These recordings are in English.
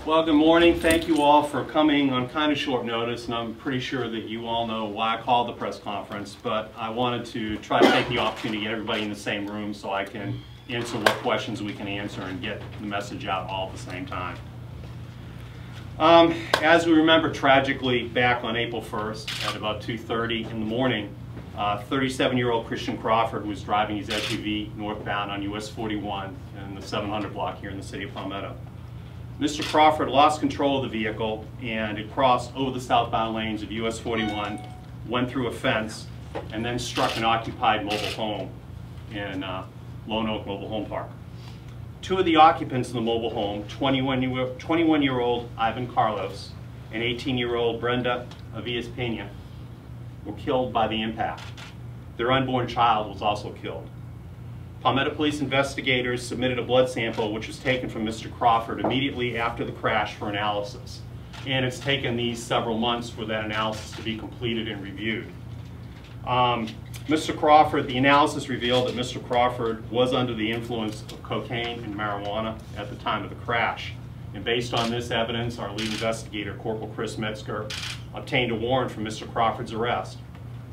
Well, good morning. Thank you all for coming on kind of short notice, and I'm pretty sure that you all know why I called the press conference, but I wanted to try to take the opportunity to get everybody in the same room so I can answer what questions we can answer and get the message out all at the same time. As we remember, tragically, back on April 1st at about 2:30 in the morning, 37-year-old Christian Crawford was driving his SUV northbound on US 41 in the 700 block here in the city of Palmetto. Mr. Crawford lost control of the vehicle and it crossed over the southbound lanes of US 41, went through a fence, and then struck an occupied mobile home in Lone Oak Mobile Home Park. Two of the occupants in the mobile home, 21-year-old Ivan Carlos and 18-year-old Brenda Avias Pena, were killed by the impact. Their unborn child was also killed. Palmetto police investigators submitted a blood sample which was taken from Mr. Crawford immediately after the crash for analysis. And it's taken these several months for that analysis to be completed and reviewed. Mr. Crawford, the analysis revealed that Mr. Crawford was under the influence of cocaine and marijuana at the time of the crash. And based on this evidence, our lead investigator, Corporal Chris Metzger, obtained a warrant for Mr. Crawford's arrest,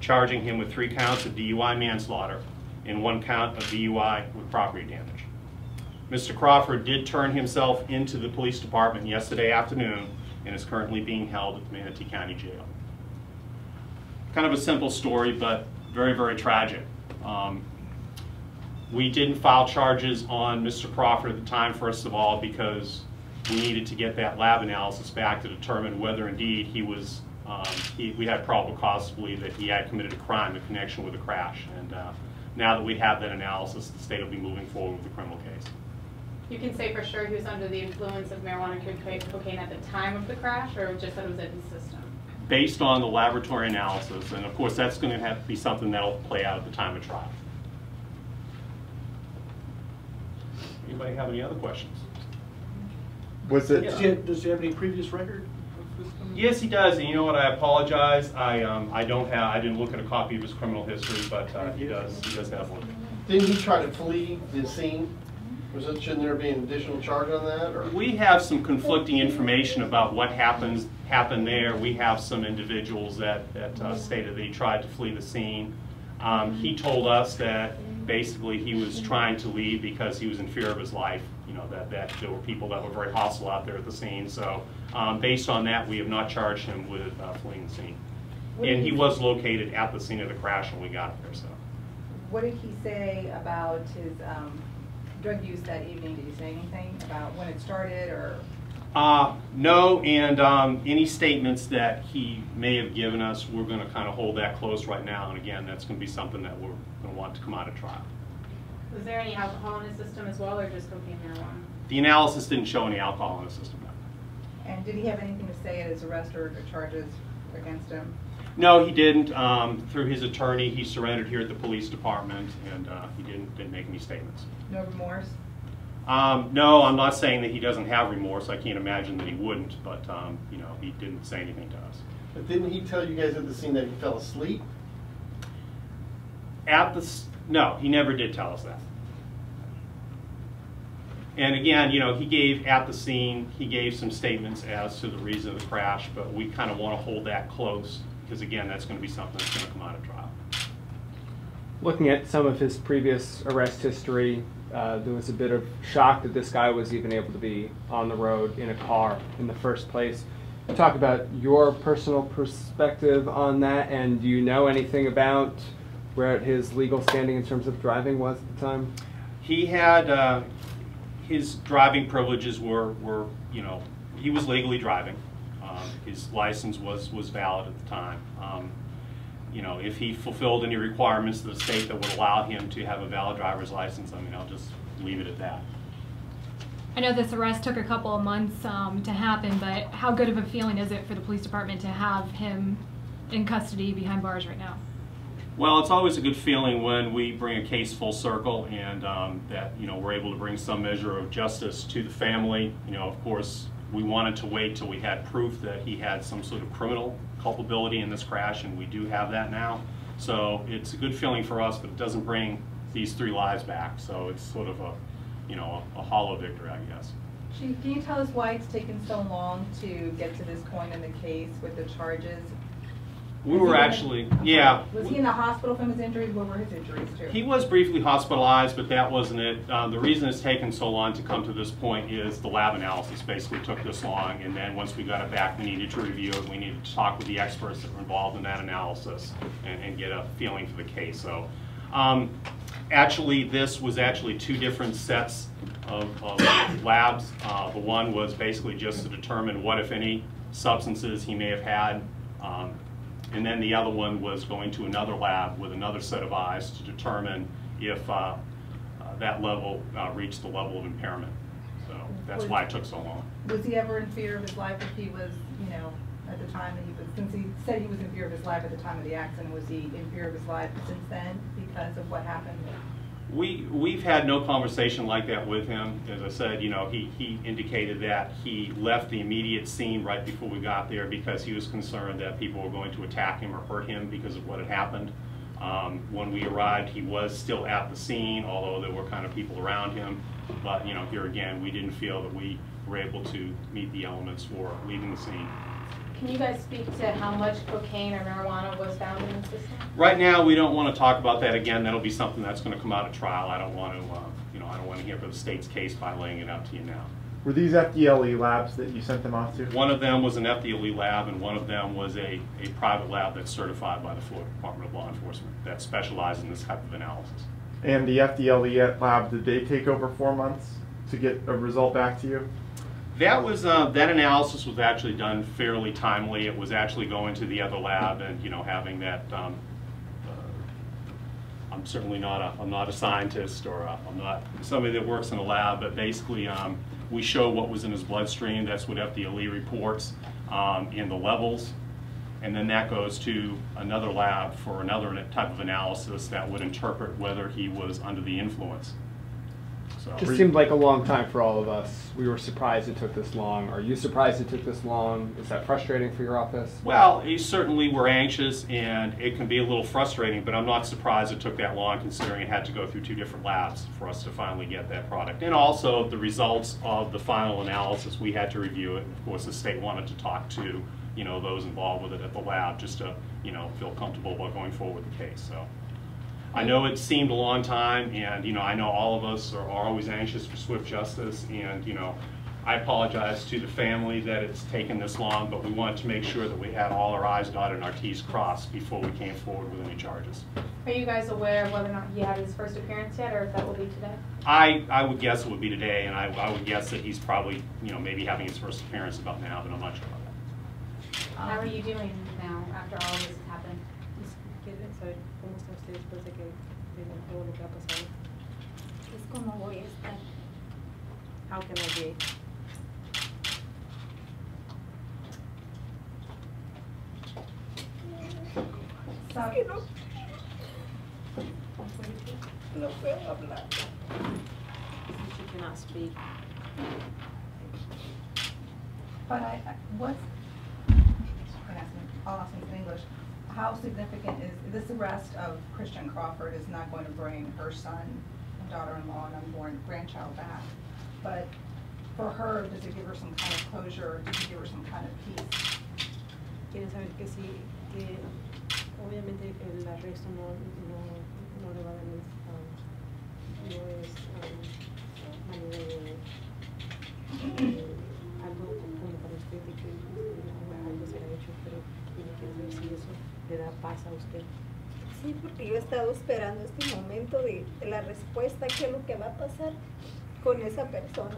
charging him with 3 counts of DUI manslaughter and 1 count of DUI with property damage. Mr. Crawford did turn himself into the police department yesterday afternoon and is currently being held at the Manatee County Jail. Kind of a simple story, but very, very tragic. We didn't file charges on Mr. Crawford at the time, first of all, because we needed to get that lab analysis back to determine whether indeed he was, we had probable cause to believe that he had committed a crime in connection with the crash. And now that we have that analysis, the state will be moving forward with the criminal case. You can say for sure he was under the influence of marijuana and cocaine at the time of the crash, or just that it was in his system? Based on the laboratory analysis, and of course that's going to have to be something that will play out at the time of trial. Anybody have any other questions? Was it? Yeah. Does he have any previous record? Yes, he does. And you know what? I apologize. I didn't look at a copy of his criminal history, but he does. He does have one. Didn't he try to flee the scene? Shouldn't there be an additional charge on that? Or? We have some conflicting information about what happened there. We have some individuals that stated they tried to flee the scene. He told us that basically he was trying to leave because he was in fear of his life. You know, that there were people that were very hostile out there at the scene. So based on that, we have not charged him with fleeing the scene. And he was located at the scene of the crash when we got there. So. What did he say about his drug use that evening? Did he say anything about when it started, or? No, and any statements that he may have given us, we're going to kind of hold that close right now. And again, that's going to be something that we're going to want to come out of trial. Was there any alcohol in his system as well, or just cocaine and marijuana? The analysis didn't show any alcohol in the system. No. And did he have anything to say at his arrest or charges against him? No, he didn't. Through his attorney, he surrendered here at the police department, and he didn't make any statements. No remorse? No, I'm not saying that he doesn't have remorse. I can't imagine that he wouldn't, but you know, he didn't say anything to us. But didn't he tell you guys at the scene that he fell asleep? No, he never did tell us that. And again, you know, he gave at the scene, he gave some statements as to the reason of the crash, but we kind of want to hold that close because again, that's going to be something that's going to come out of trial. Looking at some of his previous arrest history, there was a bit of shock that this guy was even able to be on the road in a car in the first place. Talk about your personal perspective on that, and do you know anything about where his legal standing in terms of driving was at the time? He had, his driving privileges were, you know, he was legally driving. His license was valid at the time. You know, if he fulfilled any requirements to the state that would allow him to have a valid driver's license, I mean, I'll just leave it at that. I know this arrest took a couple of months to happen, but how good of a feeling is it for the police department to have him in custody behind bars right now? Well, it's always a good feeling when we bring a case full circle and that, you know, we're able to bring some measure of justice to the family. You know, of course, we wanted to wait till we had proof that he had some sort of criminal culpability in this crash, and we do have that now. So it's a good feeling for us, but it doesn't bring these 3 lives back. So it's sort of a, you know, a hollow victory, I guess. Chief, can you tell us why it's taken so long to get to this point in the case with the charges? We were actually, yeah. Was he in the hospital from his injuries? What were his injuries too? He was briefly hospitalized, but that wasn't it. The reason it's taken so long to come to this point is the lab analysis basically took this long, and then once we got it back, we needed to review it. We needed to talk with the experts that were involved in that analysis and get a feeling for the case. So, actually, this was actually two different sets of labs. The one was basically just to determine what, if any, substances he may have had. And then the other one was going to another lab with another set of eyes to determine if that level reached the level of impairment. So that's why it took so long. Was he ever in fear of his life if he was, you know, at the time that he was, since he said he was in fear of his life at the time of the accident, was he in fear of his life since then because of what happened? We've had no conversation like that with him. As I said, you know, he indicated that he left the immediate scene right before we got there because he was concerned that people were going to attack him or hurt him because of what had happened. When we arrived, he was still at the scene, although there were kind of people around him. But, you know, here again, we didn't feel that we were able to meet the elements for leaving the scene. Can you guys speak to how much cocaine or marijuana was found in the system? Right now, we don't want to talk about that again. That'll be something that's going to come out at trial. I don't want to, you know, I don't want to hear for the state's case by laying it out to you now. Were these FDLE labs that you sent them off to? One of them was an FDLE lab, and one of them was a private lab that's certified by the Florida Department of Law Enforcement that specializes in this type of analysis. And the FDLE lab, did they take over 4 months to get a result back to you? That was that analysis was actually done fairly timely. It was actually going to the other lab and, you know, having that. I'm certainly not I'm not a scientist or I'm not somebody that works in a lab, but basically we show what was in his bloodstream. That's what FDLE reports in the levels, and then that goes to another lab for another type of analysis that would interpret whether he was under the influence. So. Just seemed like a long time for all of us. We were surprised it took this long. Are you surprised it took this long? Is that frustrating for your office? Well, certainly we're anxious, and it can be a little frustrating, but I'm not surprised it took that long considering it had to go through 2 different labs for us to finally get that product. And also the results of the final analysis, we had to review it. Of course, the state wanted to talk to, you know, those involved with it at the lab just to, you know, feel comfortable about going forward with the case. So. I know it seemed a long time, and, you know, I know all of us are always anxious for swift justice, and, you know, I apologize to the family that it's taken this long, but we wanted to make sure that we had all our I's dotted and our T's crossed before we came forward with any charges. Are you guys aware of whether or not he had his first appearance yet, or if that will be today? I would guess it would be today, and I would guess that he's probably, you know, maybe having his first appearance about now, but I'm not sure about that. How are you doing now after all this has happened? ¿Quieren saber cómo está usted después de que digan todo lo que ha pasado? Es como voy a estar. How can I be? No puedo hablar. She cannot speak. But I'll ask in English. How significant is this arrest of Christian Crawford is not going to bring her son, daughter-in-law, and unborn grandchild back, but for her, does it give her some kind of closure, or does it give her some kind of peace? Quieren saber que sí, que obviamente el arresto no le va a dar no es manera de algo como para usted de que algo será hecho, pero tiene que ver si eso le da paz a usted. Sí, porque yo he estado esperando este momento de la respuesta, qué es lo que va a pasar con esa persona.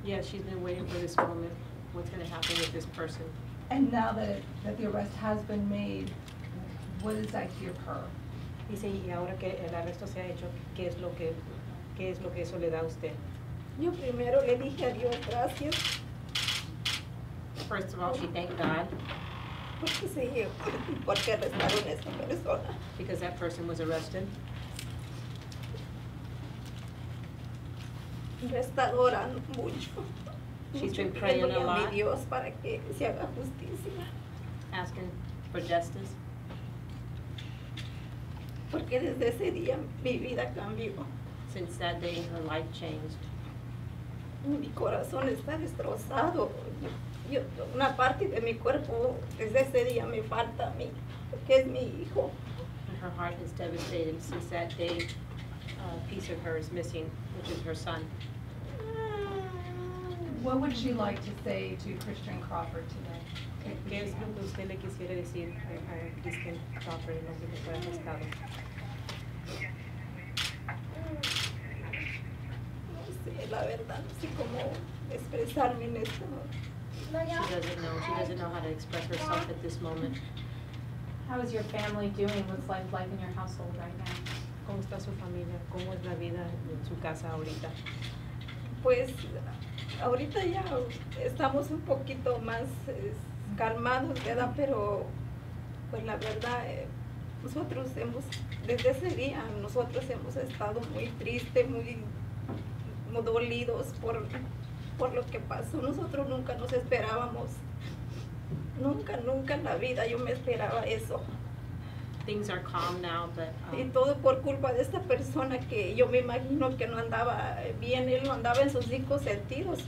Yeah, she's been waiting for this moment. What's going to happen with this person? And now that the arrest has been made, what does that give her? Dice, y ahora que el arresto se ha hecho, ¿qué es lo que eso le da a usted? Yo primero le dije a Dios gracias. First of all, she thanked God. Porque sí, porque arrestaron a esa persona. Because that person was arrested. Yo he estado orando mucho. She's been praying a lot. A mi Dios para que se haga justicia. Asking for justice. Porque desde ese día mi vida cambió. Since that day, her life changed. Mi corazón está destrozado. Una parte de mi cuerpo desde ese día me falta a mí, que es mi hijo. And her heart is devastated since that day. A piece of her is missing, which is her son. What would she like to say to Christian Crawford today? ¿Qué es lo que usted le quisiera decir a Christian Crawford en lo que fue arrestado? No sé, la verdad, no sé cómo expresarme en esto. She doesn't know how to express herself at this moment. How is your family doing? What's life in your household right now? ¿Cómo está su familia? ¿Cómo es la vida en su casa ahorita? Pues ahorita ya estamos un poquito más calmados, ¿verdad? Pero pues la verdad, nosotros desde ese día, nosotros hemos estado muy tristes, muy dolidos por lo que pasó. Nosotros nunca nos esperábamos, nunca en la vida yo me esperaba eso. Things are calm now, but Y todo por culpa de esta persona que yo me imagino que no andaba bien, él no andaba en sus 5 sentidos.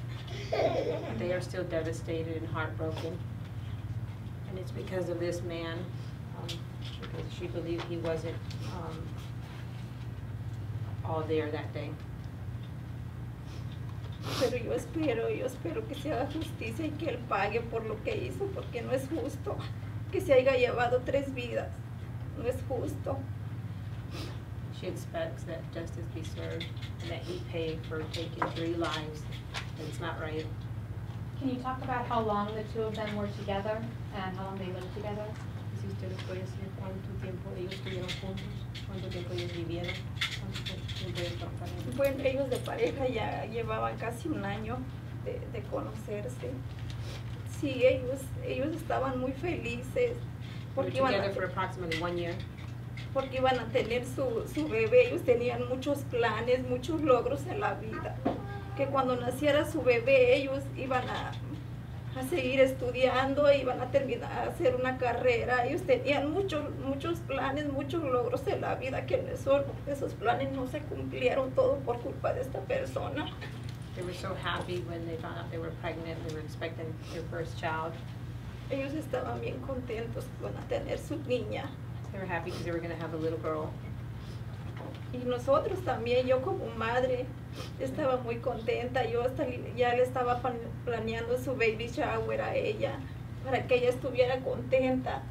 they are still devastated and heartbroken. And it's because of this man, because she believed he wasn't all there that day. Pero yo espero que se haga justicia y que él pague por lo que hizo, porque no es justo que se haya llevado 3 vidas. No es justo. She expects that justice be served and that he pay for taking 3 lives. And it's not right. Can you talk about how long the two of them were together and how long they lived together? Si usted nos puede decir cuánto tiempo ellos estuvieron juntos, cuánto tiempo ellos vivieron, cuánto tiempo ellos pasaron. Bueno, ellos de pareja ya llevaban casi 1 año de conocerse. Sí, ellos estaban muy felices We were together for approximately 1 year. porque iban a tener su bebé. Ellos tenían muchos planes, muchos logros en la vida. Que cuando naciera su bebé, ellos iban a seguir estudiando, iban a terminar, a hacer una carrera. Ellos tenían muchos planes, muchos logros en la vida, que esos planes no se cumplieron, todo por culpa de esta persona. They were so happy when they found out they were pregnant. They were expecting their first child. Ellos estaban bien contentos con tener su niña. They were happy because they were going to have a little girl. Y nosotros también, yo como madre, estaba muy contenta. Yo hasta ya le estaba planeando su baby shower a ella, para que ella estuviera contenta.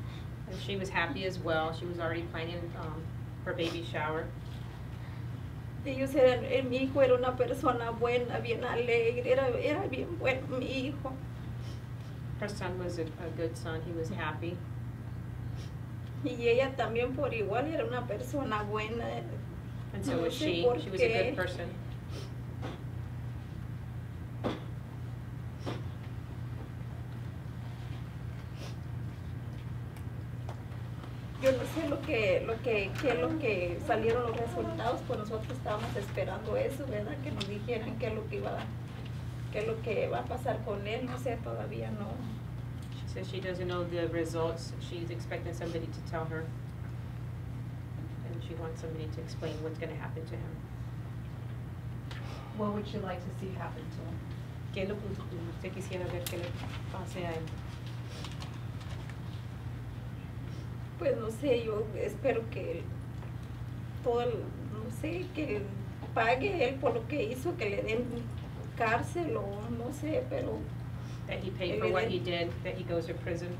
And she was happy as well. She was already planning her baby shower. Mi hijo era una persona buena, bien alegre, era bien bueno mi hijo. Her son was a good son. He was happy. Y ella también por igual era una persona buena. And so No was sé she. por She was a qué. good person. Yo no sé qué es lo que salieron los resultados, pues nosotros estábamos esperando eso, ¿verdad? Que nos dijeran qué es lo que va a pasar con él, no sé, todavía no. She says she doesn't know the results. She's expecting somebody to tell her. And she wants somebody to explain what's going to happen to him. What would you like to see happen to him? ¿Qué es lo que usted quisiera ver que le pase a él? Pues no sé, yo espero que no sé, que pague él por lo que hizo, que le den cárcel o no sé, pero... That he paid for what he did, that he goes to prison.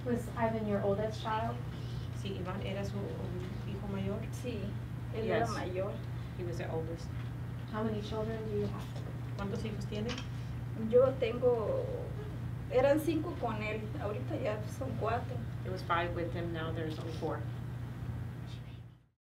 Was Ivan your oldest child? Sí, Iván era su hijo mayor. Sí, él era Yes. mayor. He was the oldest. How many children do you have? ¿Cuántos hijos tiene? Yo eran 5 con él, ahorita ya son 4. There was 5 with him, now there's only 4.